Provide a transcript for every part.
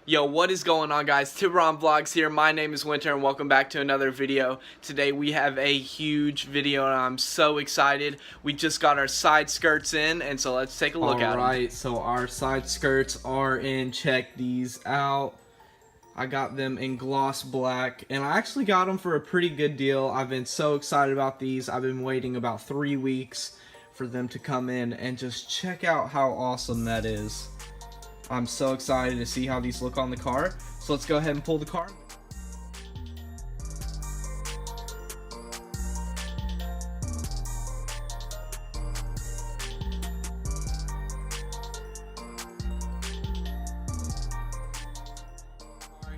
Yo, what is going on, guys? Tiburon Vlogs here. My name is Winter and welcome back to another video. Today we have a huge video and I'm so excited. We just got our side skirts in, and so let's take a look at them. Alright, so our side skirts are in. Check these out. I got them in gloss black and I actually got them for a pretty good deal. I've been so excited about these. I've been waiting about 3 weeks for them to come in, and just check out how awesome that is. I'm so excited to see how these look on the car. So let's go ahead and pull the car.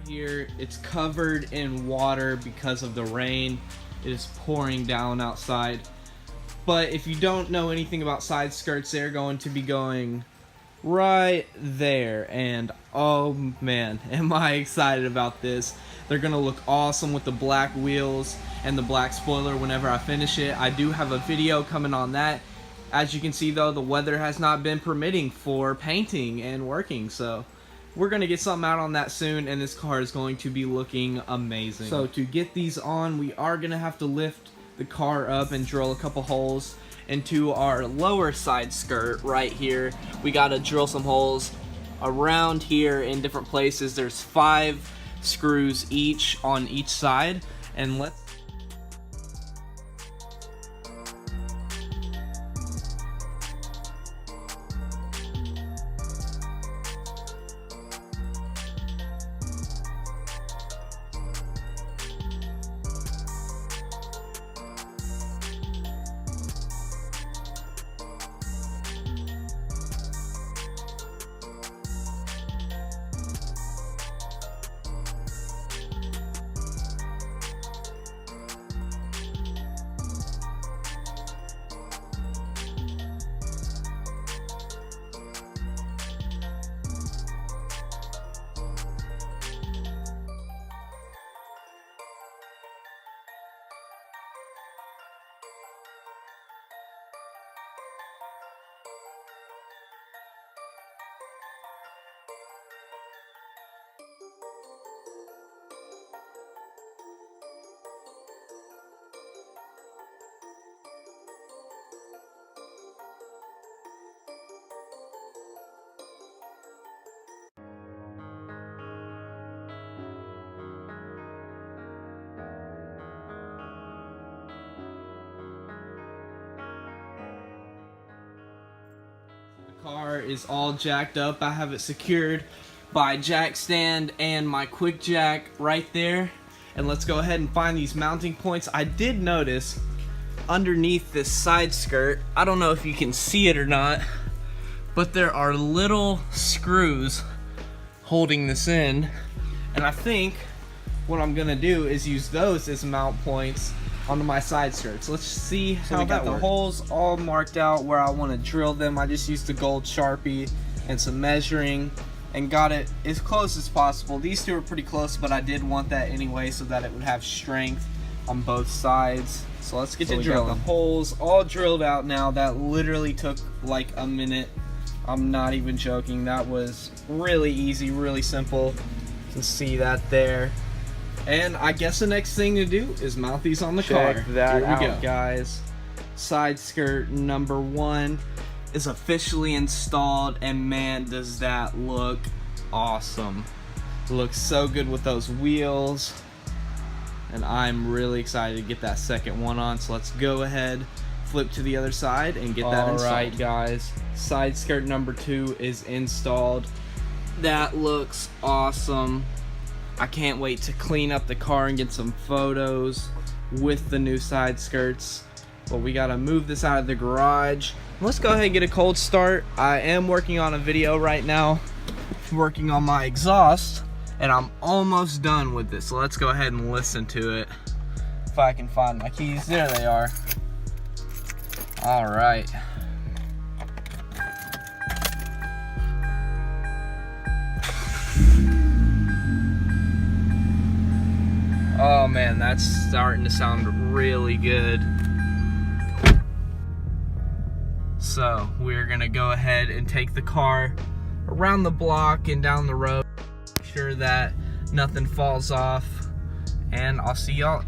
Here, it's covered in water because of the rain. It is pouring down outside. But if you don't know anything about side skirts, they're going to be going right there, and oh man, am I excited about this. They're gonna look awesome with the black wheels and the black spoiler whenever I finish it. I do have a video coming on that. As you can see though, the weather has not been permitting for painting and working, so we're gonna get something out on that soon, and this car is going to be looking amazing. So to get these on, we are gonna have to lift the car up and drill a couple holes into our lower side skirt right here. We gotta drill some holes around here in different places. There's 5 screws each on each side, and let's car is all jacked up. I have it secured by jack stand and my quick jack right there. And let's go ahead and find these mounting points. I did notice underneath this side skirt, I don't know if you can see it or not, but there are little screws holding this in. And I think what I'm gonna do is use those as mount points onto my side skirts. Let's see how we got the holes all marked out where I want to drill them. I just used the gold Sharpie and some measuring and got it as close as possible. These two are pretty close, but I did want that anyway so that it would have strength on both sides. So let's get to drilling. The holes all drilled out now. That literally took like a minute. I'm not even joking. That was really easy, really simple. You can see that there. And I guess the next thing to do is mount these on the car. Here we go, guys. Side skirt number 1 is officially installed, and man, does that look awesome. It looks so good with those wheels, and I'm really excited to get that second one on. So let's go ahead, flip to the other side, and get that installed. Alright, guys. Side skirt number 2 is installed. That looks awesome. I can't wait to clean up the car and get some photos with the new side skirts. But we gotta move this out of the garage. Let's go ahead and get a cold start. I am working on a video right now, working on my exhaust, and I'm almost done with this. So let's go ahead and listen to it. If I can find my keys. There they are. All right. Oh man, that's starting to sound really good. So we're gonna go ahead and take the car around the block and down the road. sure that nothing falls off, and I'll see y'all.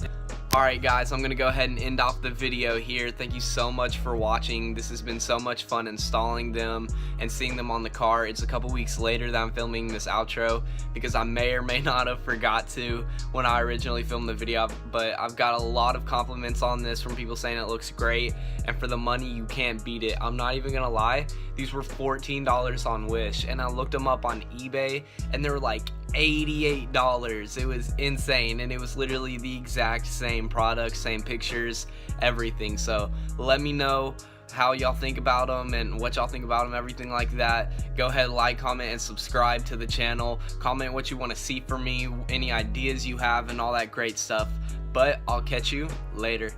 Alright guys, I'm gonna go ahead and end off the video here. Thank you so much for watching. This has been so much fun installing them and seeing them on the car. It's a couple weeks later that I'm filming this outro because I may or may not have forgot to when I originally filmed the video, but I've got a lot of compliments on this from people saying it looks great, and for the money you can't beat it. I'm not even gonna lie, these were $14 on Wish, and I looked them up on eBay and they were like $88. It was insane, and it was literally the exact same product, same pictures, everything. So let me know how y'all think about them and what y'all think about them, everything like that. Go ahead, like, comment, and subscribe to the channel. Comment what you want to see from me, any ideas you have, and all that great stuff. But I'll catch you later.